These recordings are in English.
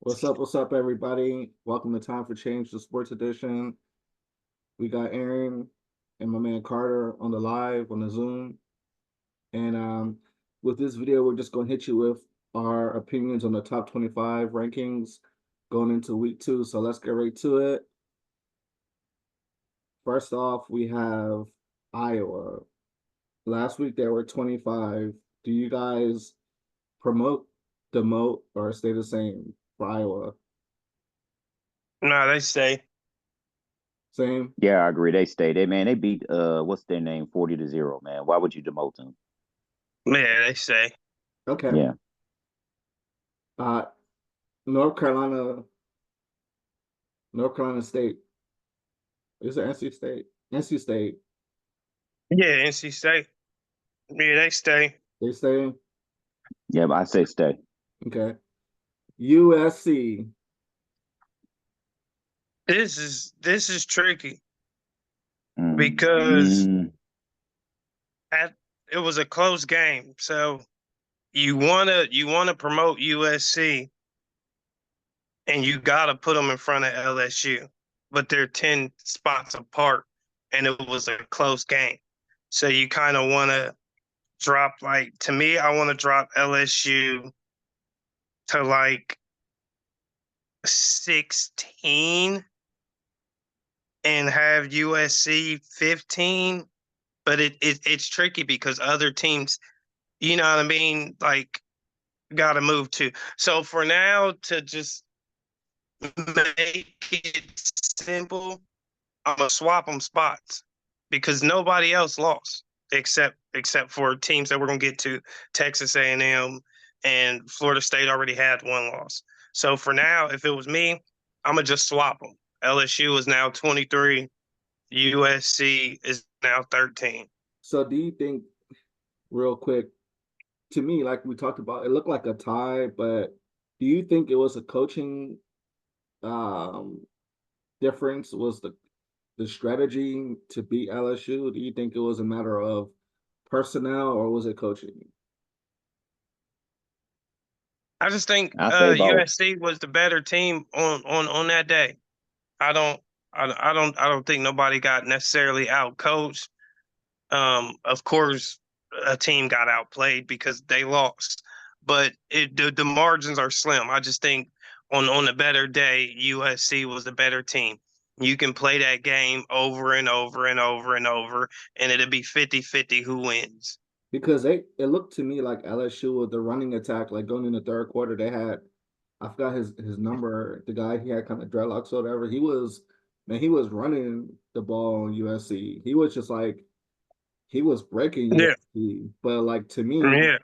What's up, everybody? Welcome to Time for Change, the sports edition. We got Aaron and my man Carter on the live on the Zoom. And with this video, we're just going to hit you with our opinions on the top 25 rankings going into week 2. So let's get right to it. First off, we have Iowa. Last week, they were 25. Do you guys promote, demote, or stay the same for Iowa? No, they stay. Same? Yeah, I agree. They stay. They beat what's their name 40-0, man. Why would you demote them? Yeah, they stay. Okay. Yeah. Uh, North Carolina, North Carolina State. Is it NC State? NC State. Yeah, NC State. Yeah, they stay. They stay. Yeah, but I say stay. Okay. USC. This is tricky because Mm. it was a close game. So you wanna promote USC and you gotta put them in front of LSU, but they're 10 spots apart, and it was a close game. So you kind of want to drop to me, I want to drop LSU to 16 and have USC 15, but it's tricky because other teams, you know what I mean, got to move too. So for now, to just make it simple, I'm gonna swap them spots because nobody else lost except for teams that we're gonna get to. Texas A&M and Florida State already had one loss. So for now, if it was me, I'm gonna just swap them. LSU is now 23. USC is now 13. So do you think, real quick, to me, like we talked about, it looked like a tie, but do you think it was a coaching um difference? Was the strategy to beat LSU? Do you think it was a matter of personnel or was it coaching? I just think I say both. USC was the better team on that day. I don't I don't think nobody got necessarily out coached. Of course, a team got outplayed because they lost, but the margins are slim. I just think on a better day, USC was the better team. You can play that game over and over and over and over, and it'll be 50-50 who wins. Because it looked to me like LSU with the running attack, like going in the third quarter, they had, I forgot his number, the guy he had kind of dreadlocks or whatever. He was running the ball on USC. He was just like he was breaking Yeah, USC. But like yeah,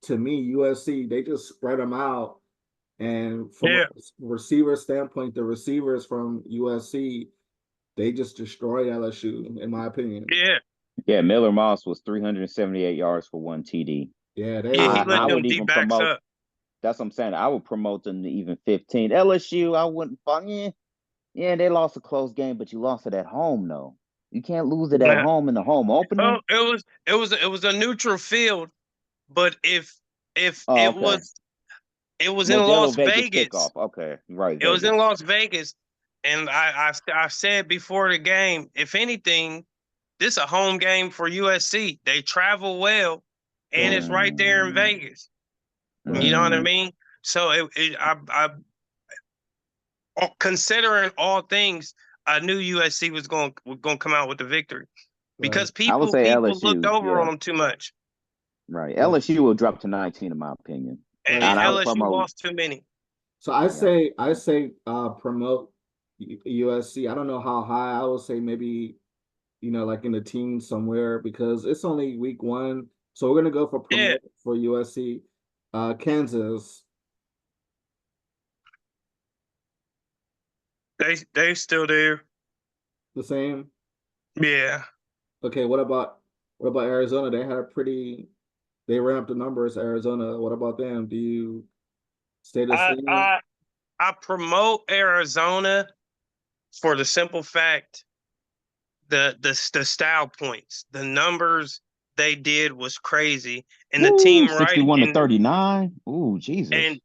to me, USC, they just spread them out. And from a yeah, receiver standpoint, the receivers from USC, they just destroyed LSU, in my opinion. yeah, Yeah, Miller Moss was 378 yards for one TD. Yeah, yeah. He I let them would D even backs promote. up. That's what I'm saying. I would promote them to even 15. LSU, I wouldn't. Yeah, they lost a close game, but you lost it at home, though. You can't lose it at Nah. home in the home opener. Oh, it was a neutral field, but if Oh, okay. it was in Modelo Las Vegas Vegas. kickoff. Okay, right, It was in Vegas. Las Vegas, and I said before the game, if anything, this is a home game for USC. They travel well, and it's right there in Mm, Vegas. You know what I mm. mean? So considering all things, I knew USC was going to come out with the victory right. because I would people say people looked LSU. over on Yeah, them too much, right. Right. LSU will drop to 19, in my opinion. and Right. And I So would LSU promote. lost too many. so Yeah. I say promote USC. I don't know how high. I would say maybe, like in the teens somewhere because it's only week 1. So we're gonna go for Yeah, promote for USC. Kansas, they still there. the same. Yeah. Okay, what about Arizona? They ran up the numbers, Arizona. What about them? Do you stay the I same? I I promote Arizona for the simple fact the style points, the numbers they did was crazy, and the Woo, team right 61 to 39. Ooh, and Jesus.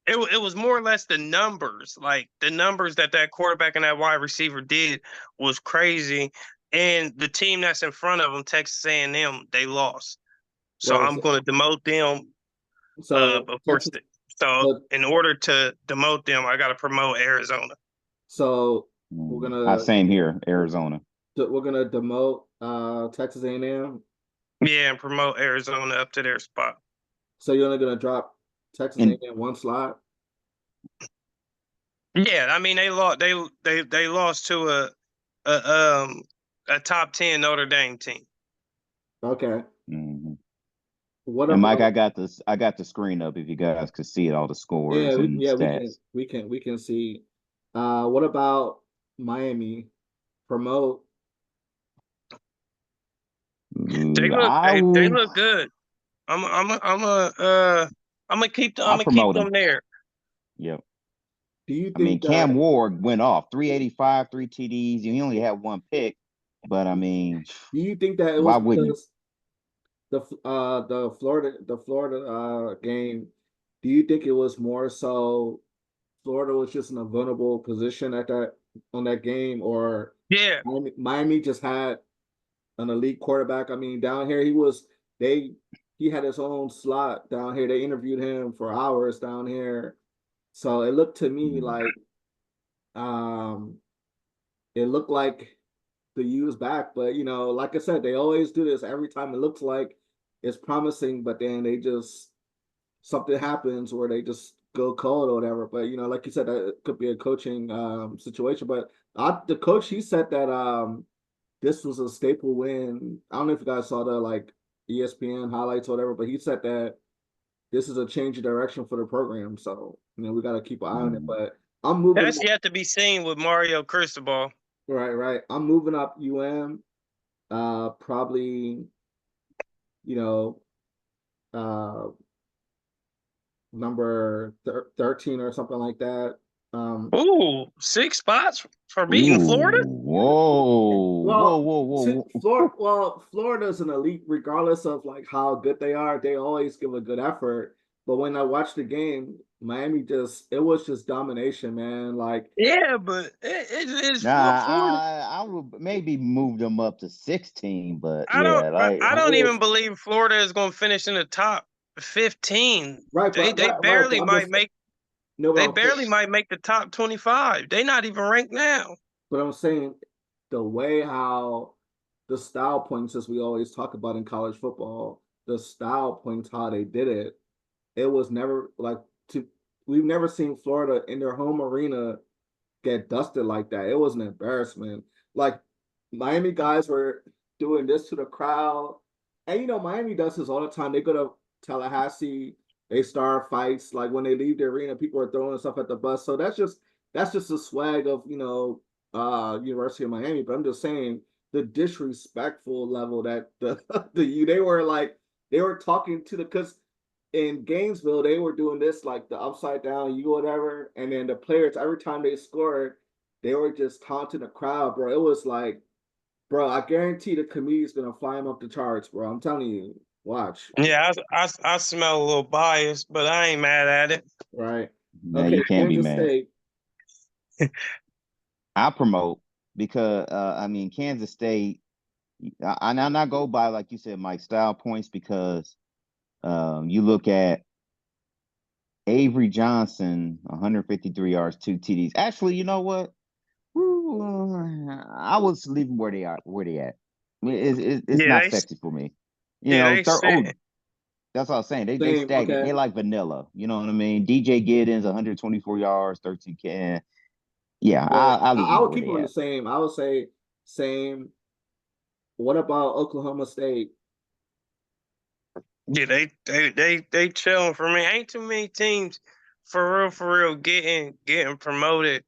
It was more or less the numbers, like the numbers that quarterback and that wide receiver did was crazy. And the team that's in front of them, Texas A&M, they lost. So Well, I'm going to demote them. so Of course, Texas, so but in order to demote them, I got to promote Arizona. so we're gonna Same here, Arizona. we're gonna demote Texas A&M. Yeah, and promote Arizona up to their spot. So you're only gonna drop Texas And A&M one slot. Yeah, I mean they lost. They lost to a top 10 Notre Dame team. Okay. mhm. What And Mike, about I got the screen up if you guys could see it, all the yeah, scores and stats. we can see. What about Miami? Promote. Ooh, I They will. look good. I'm I gonna keep promote them them. there. Yep. Do you I mean, think that Cam Ward went off 385, 3 TDs. He only had one pick, but I mean, do you think that it why was wouldn't you? because the Florida game, do you think it was more so Florida was just in a vulnerable position at that on that game, or Yeah, Miami just had an elite quarterback? I mean, down here they he had his own slot down here. They interviewed him for hours down here. So it looked to me Mm, like um it looked like the U's back, but like I said, they always do this every time it looks like it's promising, but then they just something happens where they just go cold or whatever. But like you said, that could be a coaching situation. But the coach he said that this was a staple win. I don't know if you guys saw the like ESPN highlights or whatever, but he said that this is a change of direction for the program. So we got to keep an eye on it. mm. But I'm moving. that's yet to be seen with Mario Cristobal. Right. I'm moving up UM. Probably you know uh number 13 or something like that. Um, Ooh, 6 spots for beating Florida. Ooh, well, whoa. Florida's an elite, regardless of like how good they are. They always give a good effort. But when I watched the game, Miami it was just domination, man. Like, Yeah, but it's Nah, Florida. I would maybe move them up to 16, but yeah, like I I don't even mean, believe Florida is going to finish in the top 15. right, They but they right, but barely I'm might just make no, they barely might make the top 25. They not even ranked now. but I'm saying the way how the style points, as we always talk about in college football, the style points how they did it. It was never like to we've never seen Florida in their home arena get dusted like that. It was an embarrassment. Like Miami guys were doing this to the crowd. And Miami does this all the time. They go to Tallahassee, they start fights. Like when they leave the arena, people are throwing stuff at the bus. So that's just the swag of, University of Miami. But I'm just saying the disrespectful level that they were talking to the because in Gainesville, they were doing this like the upside down U whatever, and then the players every time they scored, they were just taunting the crowd, bro. It was like, bro, I guarantee the comedian's gonna fly him up the charts, bro. I'm telling you, watch. Yeah, I smell a little bias, but I ain't mad at it. Right. yeah, Okay, you can't be Kansas mad. State. I promote because I mean Kansas State. I not go by like you said, Mike, style points because you look at Avery Johnson, 153 yards, 2 TDs. Actually, you know what? I would leave them where they at. I mean, it's Yeah, not sexy for me. yeah they Oh, said that's what I was saying. They Same. stagnant. Okay. They like vanilla. You know what I mean? DJ Giddens, 124 yards, 13 can. Yeah, Yeah. I leave I them would where keep they them the at. same. I would say same. What about Oklahoma State? yeah they chilling for me. Ain't too many teams for real getting promoted.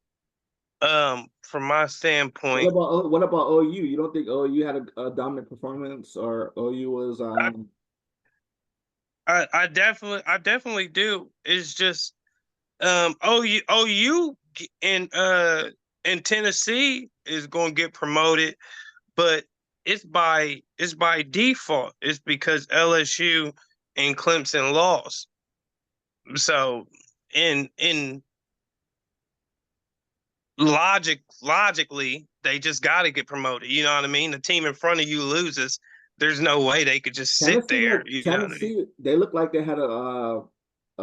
From my standpoint, What about OU? You don't think OU had a dominant performance, or OU was I, I definitely do. It's just OU in Tennessee is going to get promoted, but it's by default. It's because LSU and Clemson lost. So in logically, they just got to get promoted. You know what I mean? The team in front of you loses. There's no way they could just sit there. You know what I mean? They looked like they had a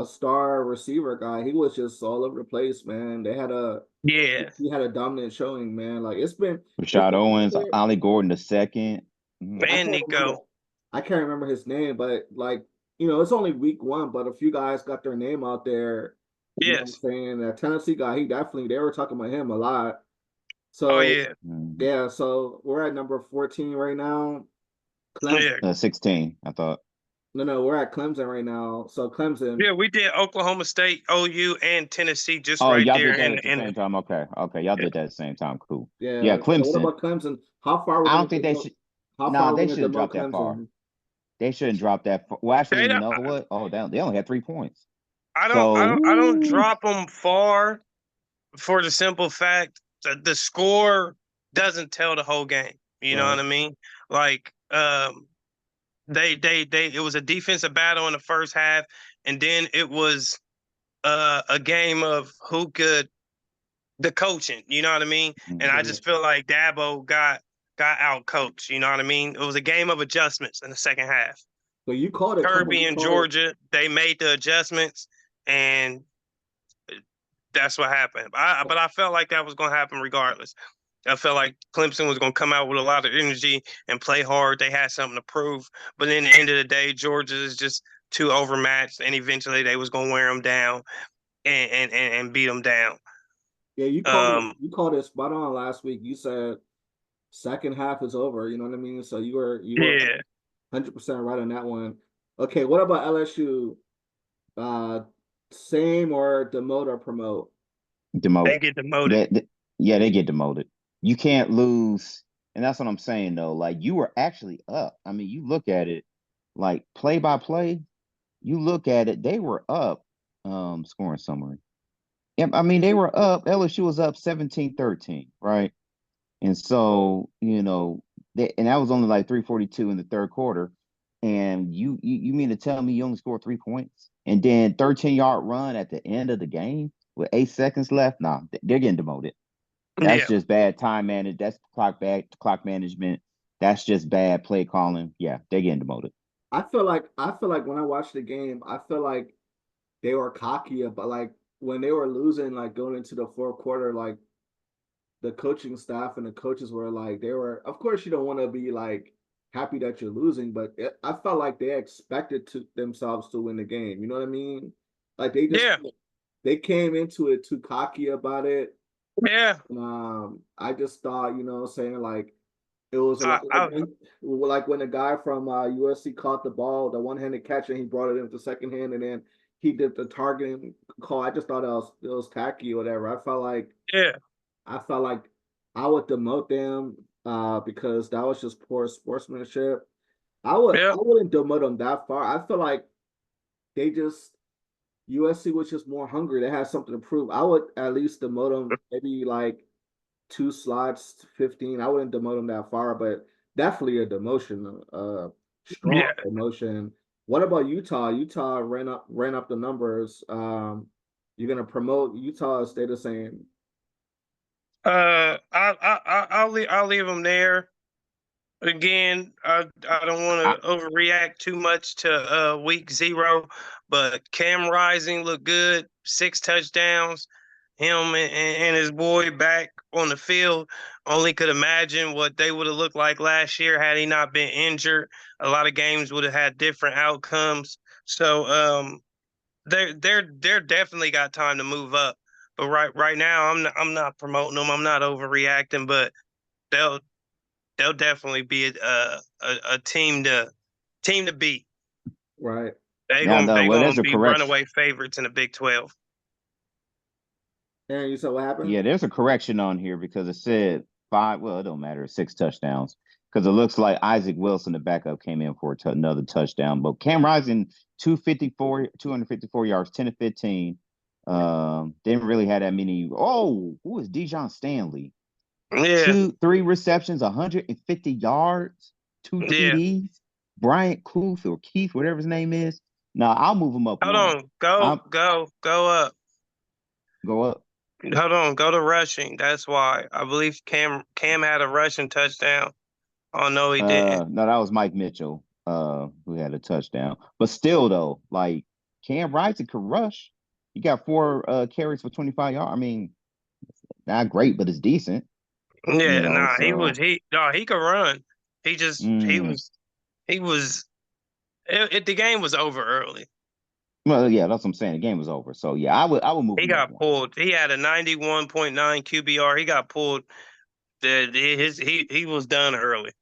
star receiver guy. He was just all over the place, man. Yeah, He had a dominant showing, man. Like it's Rashad been Owens, Ollie Gordon the second. I and can't remember Nico. I can't remember his name, but like, it's only week one, but a few guys got their name out there. You know what I'm Yes. saying? That Tennessee guy, they were talking about him a lot. Oh So yeah. yeah, so we're at number 14 right now. Clemson. Yeah. 16, I thought. No, we're at Clemson right now. So Clemson, Yeah, we did Oklahoma State, OU, and Tennessee just Oh, right y'all there did that in at the same time. Okay. Y'all yeah. did that at the same time. Cool. Yeah, yeah. So what Clemson. about Clemson? How far we're I gonna don't think they demote? should. How Nah, far they we're gonna shouldn't demote drop that far. Clemson? They shouldn't drop that far. Well, actually, They you don't, know what? Oh, they only had 3 points. I don't So, drop them far for the simple fact that the score doesn't tell the whole game. You know Right. what I mean? Like, it was a defensive battle in the first half, and then it was a game of who could the coaching. You know what I mean? And I just feel like Dabo got out coached. You know what I mean? It was a game of adjustments in the second half. So you called it kind of. Kirby You and called it. Georgia, they made the adjustments, and that's what happened. But I felt like that was going to happen regardless. I felt like Clemson was going to come out with a lot of energy and play hard. They had something to prove. But in the end of the day, Georgia is just too overmatched, and eventually they was going to wear them down and beat them down. Yeah, Um, you called it spot on last week. You said second half is over. You know what I mean? So you were yeah, 100% right on that one. Okay, what about LSU? Uh, Same or demote or promote? demote. they get demoted. Yeah, they get demoted. You can't lose, and that's what I'm saying though. Like you were actually up. I mean, you look at it, like play by play. You look at it, they were up. Scoring summary. Yeah, I mean they were up. LSU was up 17-13, right? And so, and that was only like 3:42 in the third quarter. And you mean to tell me you only scored 3 points? And then 13-yard run at the end of the game with 8 seconds left? Nah, they're getting demoted. That's Yeah, just bad time management. That's clock management. That's just bad play calling. Yeah, they're getting demoted. I feel like when I watched the game, I feel like they were cocky, but like when they were losing, like going into the fourth quarter, like the coaching staff and the coaches were like, of course, you don't want to be like happy that you're losing, but I felt like they expected themselves to win the game. You know what I mean? Like yeah, they came into it too cocky about it. yeah. And, I just thought, saying like it was I, I, like when the guy from USC caught the ball, the one-handed catch, and he brought it in with the second hand, and then he did the targeting call. I just thought it was tacky or whatever. yeah, I felt like I would demote them because that was just poor sportsmanship. I yeah. wouldn't demote them that far. I feel like they just USC was just more hungry. They had something to prove. I would at least demote them maybe like 2 slots, 15. I wouldn't demote them that far, but definitely a demotion, strong Yeah. demotion. What about Utah? Utah ran up the numbers. You're gonna promote Utah, stay the same. I'll leave them there. Again, I don't want to overreact too much to week 0, but Cam Rising looked good, 6 touchdowns. Him and his boy back on the field. Only could imagine what they would have looked like last year had he not been injured. A lot of games would have had different outcomes. So they're definitely got time to move up. But right now I'm not promoting them. I'm not overreacting, but they'll they'll definitely be a team to beat. Right. Now, though, They well, gonna there's a be correction. runaway favorites in the Big 12. Aaron, you said what happened? Yeah, there's a correction on here because it said 5. Well, it don't matter. 6 touchdowns because it looks like Isaac Wilson, the backup, came in for another touchdown. But Cam Rising, 254 yards, 10 to 15. Didn't really have that many. Oh, who is Dijon Stanley? Yeah, 3 receptions, 150 yards, 2 yeah. TDs. Bryant Keith or Keith, whatever his name is. Now I'll move him up Hold one. on. Go I'm up. go up. Hold on, go to rushing. That's why I believe Cam had a rushing touchdown. Oh no, he didn't. No, that was Mike Mitchell, who had a touchdown. But still, though, like Cam Rising could rush. He got 4 carries for 25 yards. I mean, not great, but it's decent. Yeah, nah, So he could run. He just mm, he was the game was over early. well, yeah, that's what I'm saying. The game was over. So yeah, I would move He him up got one. pulled. He had a 91.9 QBR. He got pulled. He was done early.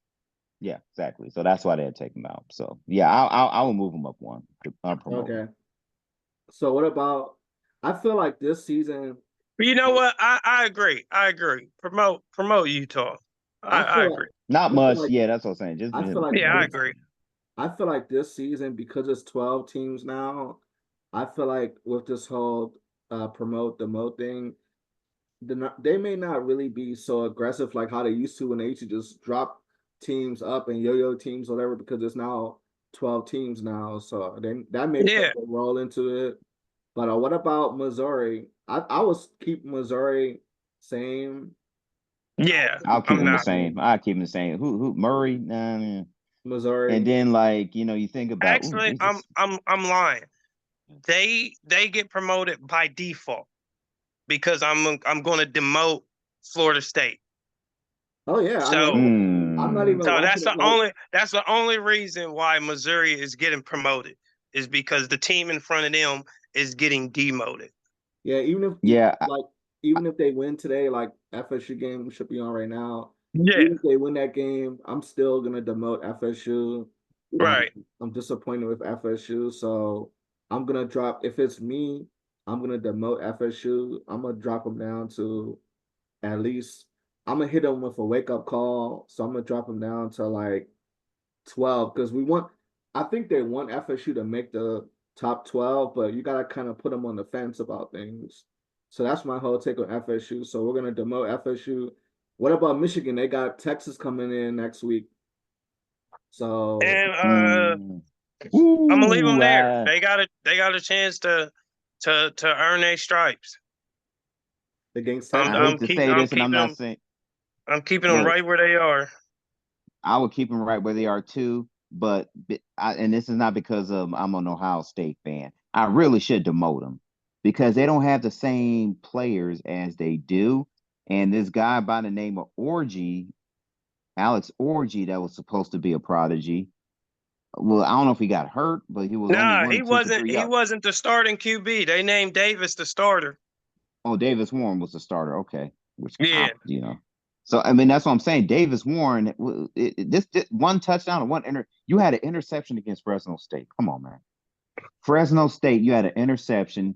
Yeah, exactly. So that's why they had taken him out. So yeah, I will move him up one. I'll promote him. Okay. So what about? I feel like this season. But you know what? I agree. I agree. Promote Utah. I I feel like. agree. Not I feel much. like. Yeah, that's what I'm saying. Just I feel like Yeah, I this. agree. I feel like this season, because it's 12 teams now, I feel like with this whole promote demote thing, they may not really be so aggressive like how they used to when they used to just drop teams up and yo-yo teams, whatever, because it's now 12 teams now. So then that may play Yeah. a role into it. But what about Missouri? I would keep Missouri same. Yeah. I'll keep I'm him the not. same. I'll keep him the same. Who Murray? Nah, nah. And Missouri. then like, you think about, ooh, Actually, Jesus. I'm lying. They get promoted by default because I'm going to demote Florida State. Oh yeah, I mean, So I'm not even Mm, watching it like. that's the only reason why Missouri is getting promoted is because the team in front of them is getting demoted. Yeah, even if yeah, like even if they win today, like FSU game should be on right now. Yeah. Even if they win that game, I'm still gonna demote FSU. Um, Right. I'm disappointed with FSU, so I'm gonna drop. If it's me, I'm gonna demote FSU. I'm gonna drop them down to at least. I'm gonna hit them with a wake up call, so I'm gonna drop them down to like 12 because we want. I think they want FSU to make the top 12, but you gotta kind of put them on the fence about things. So that's my whole take on FSU. So we're gonna demote FSU. What about Michigan? They got Texas coming in next week. So And mm. I'm gonna leave them Ooh, there. They got a chance to earn their stripes. against I'm I Texas, hate I'm to keep say I'm this, and I'm keeping not them saying, I'm keeping them well, right where they are. I would keep them right where they are too. But and this is not because I'm an Ohio State fan. I really should demote them because they don't have the same players as they do. And this guy by the name of Alex Orgy, that was supposed to be a prodigy. Well, I don't know if he got hurt, but he was only Nah, running he two for wasn't. three He yards. wasn't the starting QB. They named Davis the starter. Oh, Davis Warren was the starter. Okay, which Yeah, So I mean, that's what I'm saying. Davis Warren, this one touchdown and you had an interception against Fresno State. Come on, man. Fresno State, you had an interception,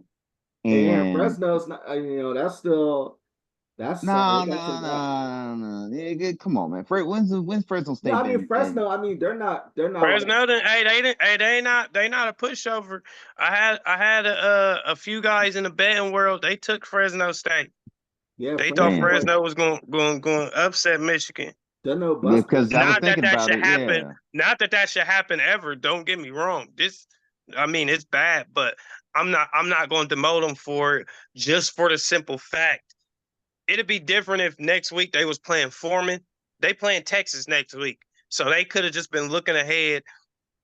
and and Fresno's not. That's still that's no, they got no, some guy. no, no, no. Come on, man. When's Fresno No, State I mean been in? Fresno. I mean they're not like Fresno. Hey, they didn't. Hey, they not a pushover. I had a few guys in the betting world. They took Fresno State. yeah They thought Fresno. Man, Like Fresno was going to upset Michigan. they're no yeah, bust. because I was Not that thinking that about should it. happen. Yeah. Not that that should happen ever. Don't get me wrong. I mean, it's bad, but I'm not going to demote them for it just for the simple fact. It'd be different if next week they was playing Foreman. They playing Texas next week, so they could have just been looking ahead,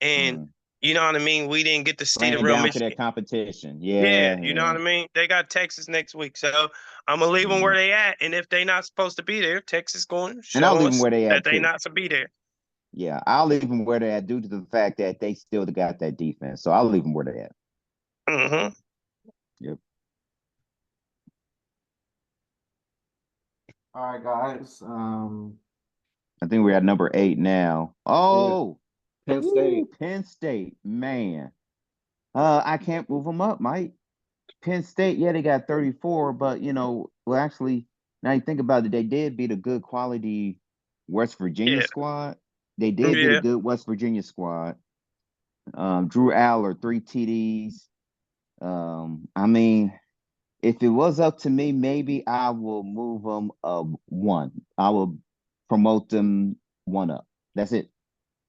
and Mm. you know what I mean. We didn't get to see the Playing real down to that Michigan. competition. Yeah, Yeah, you know yeah. what I mean. They got Texas next week, so I'm gonna leave them where Mm. they at. And if they not supposed to be there, Texas going to And I'll show leave them us where they that at they too. not to be there. Yeah, I'll leave them where they're at due to the fact that they still got that defense. So I'll leave them where they're at. Mm-hmm. Yep. All right, guys. I think we're at number 8 now. Yeah, Oh, Penn ooh, State. Penn State, man. I can't move them up, Mike. Penn State, yeah, they got 34, but well, actually, now you think about it, they did beat a good quality West Virginia Yeah, squad. They did beat a yeah, good West Virginia squad. Drew Aller, 3 TDs. I mean, if it was up to me, maybe I will move them up one. I will promote them one up. That's it.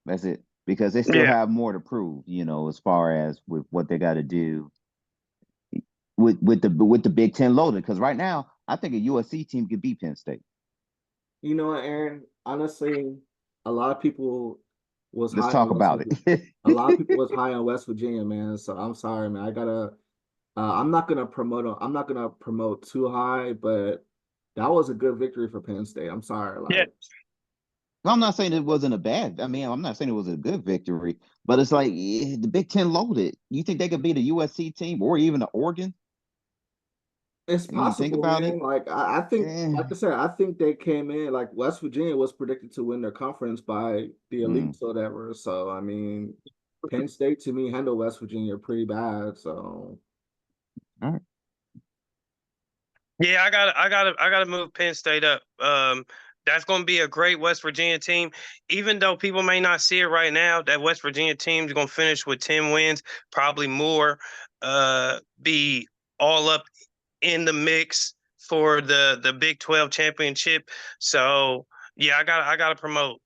That's it. Because they still yeah. have more to prove, as far as with what they got to do. with the Big Ten loaded. Because right now, I think a USC team could beat Penn State. You know what, Aaron? Honestly, a lot of people was Let's high on talk West about Virginia. it. A lot of people was high on West Virginia, man. So I'm sorry, man. I gotta. I'm not gonna promote. I'm not gonna promote too high, but that was a good victory for Penn State. I'm sorry, Yeah. like I'm not saying it wasn't a bad. I mean, I'm not saying it was a good victory, but it's like the Big Ten loaded. You think they could beat a USC team or even an Oregon? it's I mean, think possible, about it. man. Like I think, Eh. like I said, I think they came in like West Virginia was predicted to win their conference by the Mm, elites or whatever. So I mean, Penn State to me handled West Virginia pretty bad. So all right. Yeah, I gotta move Penn State up. That's gonna be a great West Virginia team. Even though people may not see it right now, that West Virginia team is gonna finish with 10 wins, probably more. Be all up in the mix for the Big 12 championship. So yeah, I gotta promote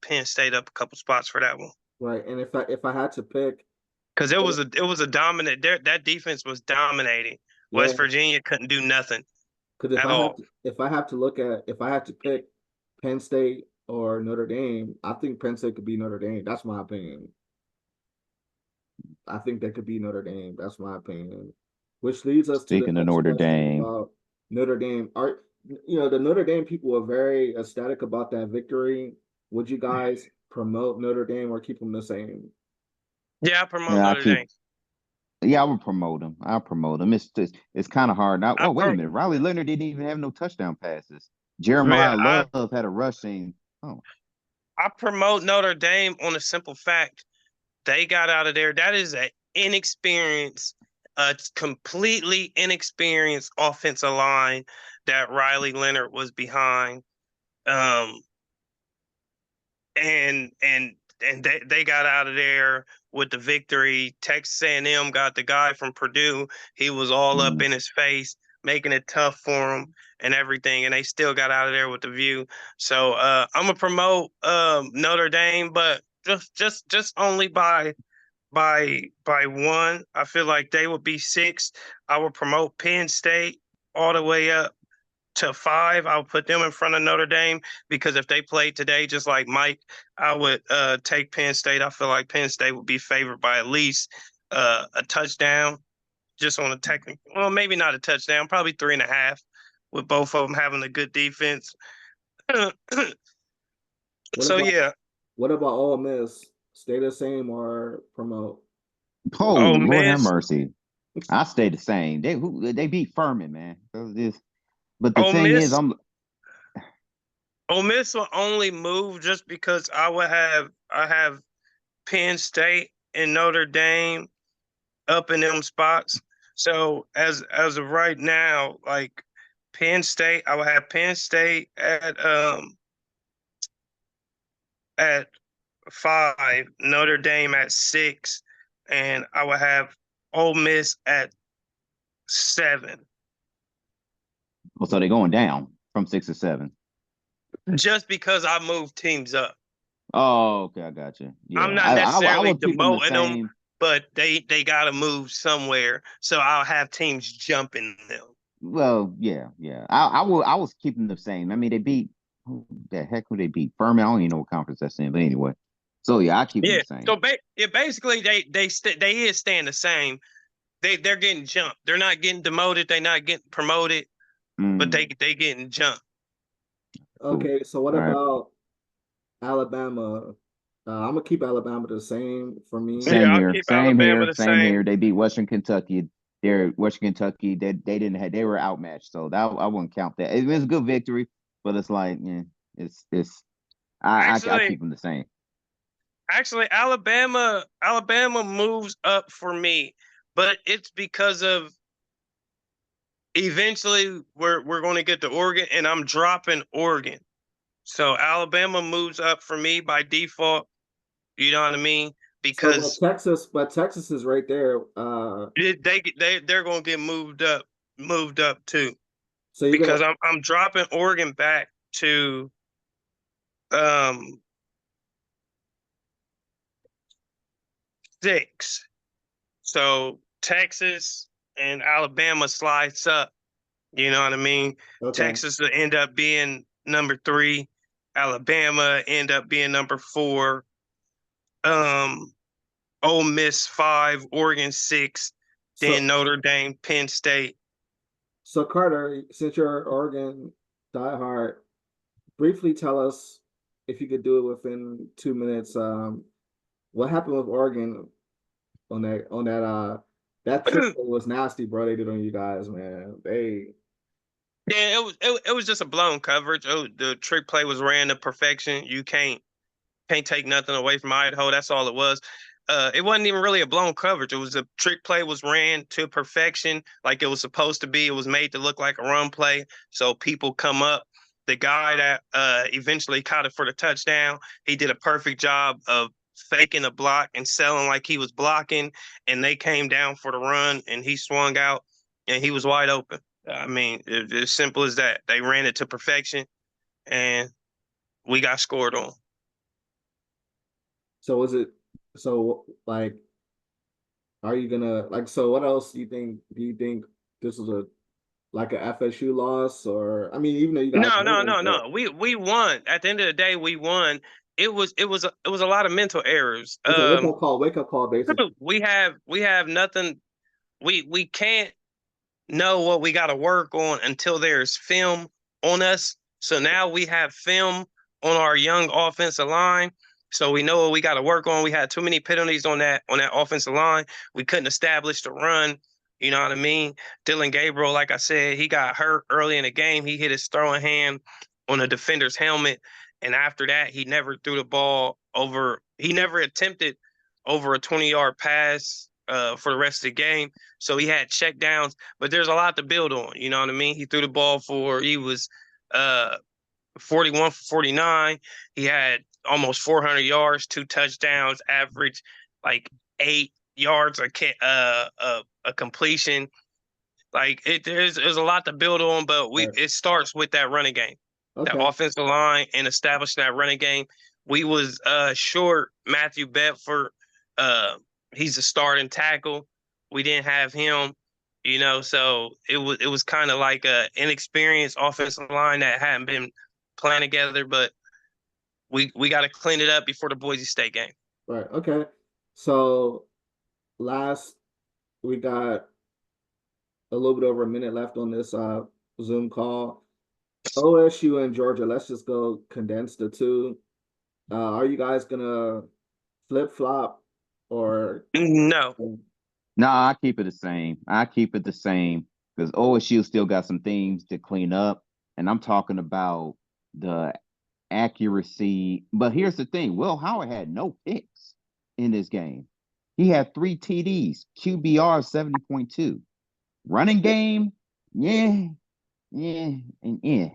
Penn State up a couple spots for that one. right, and if I had to pick, Because it was a dominant that defense was dominating. yeah, West Virginia couldn't do nothing because at all. if I had to pick Penn State or Notre Dame, I think Penn State could be Notre Dame. That's my opinion. I think they could be Notre Dame. That's my opinion. Which leads us to the Speaking of next Notre question Dame, about Notre Dame. Are the Notre Dame people were very ecstatic about that victory. Would you guys promote Notre Dame or keep them the same? Yeah, I promote yeah, I Notre keep. Dame. Yeah, I would promote him. I'll promote him. It's kind of hard now. I Oh, wait a pro minute. Riley Leonard didn't even have no touchdown passes. yeah, Jeremiah Love had a rushing. Oh, I promote Notre Dame on a simple fact. They got out of there. That is a completely inexperienced offensive line that Riley Leonard was behind. Um, and they got out of there with the victory. Texas A&M got the guy from Purdue. He was all up mm. in his face, making it tough for him and everything, and they still got out of there with the view. So I'm gonna promote Notre Dame, but just only by one. I feel like they would be six. I would promote Penn State all the way up to five. I'll put them in front of Notre Dame because if they played today, just like Mike, I would take Penn State. I feel like Penn State would be favored by at least a touchdown, just on a technical. Well, maybe not a touchdown, probably 3.5, with both of them having a good defense. What So about yeah, what about Ole Miss? Stay the same or promote? Oh, Ole Lord have Miss, mercy. I stay the same. They beat Furman, man. But the Ole thing is, Miss, Ole Miss will only move just because I have Penn State and Notre Dame up in them spots. So as of right now, like Penn State, I would have Penn State at 5, Notre Dame at 6, and I would have Ole Miss at 7. so they're going down from 6 to 7. Just because I moved teams up. Oh, okay, I got you. I'm Yeah, not I necessarily would keep them the demoting them, same. but they gotta move somewhere. So I'll have teams jumping them. Well, yeah. I was keeping the same. I mean, they beat who the heck who they beat? Furman. I don't even know what conference that's in, but anyway. So yeah, I keep them Yeah. the same. So basically they is staying the same. They're getting jumped. They're not getting demoted. They're not getting promoted, but Mm, they getting jumped. cool. Okay, so what All right. about Alabama? I'm gonna keep Alabama the same for me. Yeah, Same I'll here. keep Same Alabama here. the Same same. here. They beat Western Kentucky. Western Kentucky. They didn't have. They were outmatched. So that I wouldn't count that. It was a good victory, but it's like, yeah, it's. I Actually, keep them the same. actually, Alabama moves up for me, but it's because of eventually we're going to get to Oregon, and I'm dropping Oregon. So Alabama moves up for me by default. You know what I mean? So, Because but Texas is right there. they're going to get moved up too. So you're gonna Because I'm dropping Oregon back to um 6. So Texas and Alabama slides up. You know what I mean? Okay. Texas will end up being number 3. Alabama end up being number 4. Um, Ole Miss 5, Oregon 6, So then Notre Dame, Penn State. so Carter, since you're Oregon diehard, briefly tell us if you could do it within 2 minutes. What happened with Oregon that trick was nasty, bro. They did on you guys, man. Yeah, it was just a blown coverage. The trick play was ran to perfection. You can't take nothing away from Idaho. That's all it was. It wasn't even really a blown coverage. It was a trick play was ran to perfection, like it was supposed to be. It was made to look like a run play, so people come up. The guy that eventually caught it for the touchdown, he did a perfect job of faking a block and selling like he was blocking, and they came down for the run, and he swung out, and he was wide open. I mean, it's as simple as that. They ran it to perfection, and we got scored on. So was it so like are you gonna like so what else do you think this was a like a FSU loss or I mean even though you guys No, no, won, no, but no. We won. At the end of the day, we won. It was a lot of mental errors. it's a wake up call basically. We have nothing. We can't know what we got to work on until there's film on us. So now we have film on our young offensive line. So we know what we got to work on. We had too many penalties on that offensive line. We couldn't establish the run. You know what I mean? Dylan Gabriel, like I said, he got hurt early in the game. He hit his throwing hand on a defender's helmet. And after that, he never threw the ball over. He never attempted over a 20-yard pass for the rest of the game. So he had check downs, but there's a lot to build on. You know what I mean? He threw the ball he was 41 for 49. He had almost 400 yards, 2 touchdowns, average like 8 yards a completion. Like there's a lot to build on, but Right. it starts with that running game, that Okay. offensive line, and establishing that running game. We was short Matthew Bedford. Uh, he's a starting tackle. We didn't have him, you know, so it was kind of like a inexperienced offensive line that hadn't been playing together. But we got to clean it up before the Boise State game. Right. Okay. So last we got a little bit over a minute left on this Zoom call. OSU and Georgia, let's just go condense the two. Are you guys gonna flip flop or No, No, I keep it the same. I keep it the same because OSU still got some things to clean up. And I'm talking about the accuracy. But here's the thing: Will Howard had no picks in this game. He had 3 TDs, QBR 70.2. Running game, yeah, and yeah.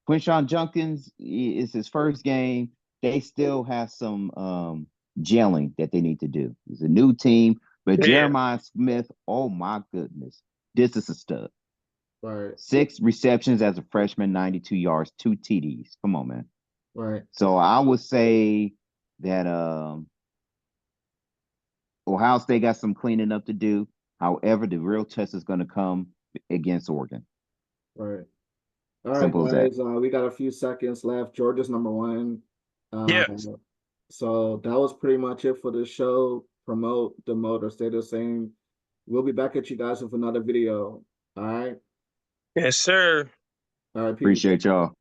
Quinshawn Junkins is his first game. They still have some gelling that they need to do. It's a new team, but yeah, Jeremiah Smith, oh my goodness, this is a stud. right? 6 receptions as a freshman, 92 yards, 2 TDs. Come on, man. Right. So I would say that Ohio State got some cleaning up to do. However, the real test is going to come against Oregon. Right. All right, Simple as that. guys. We got a few seconds left. Georgia's #1. yeah. So that was pretty much it for the show. Promote, demote, or stay the same. We'll be back at you guys with another video. All right. Yes, sir. All right, peace. Appreciate y'all.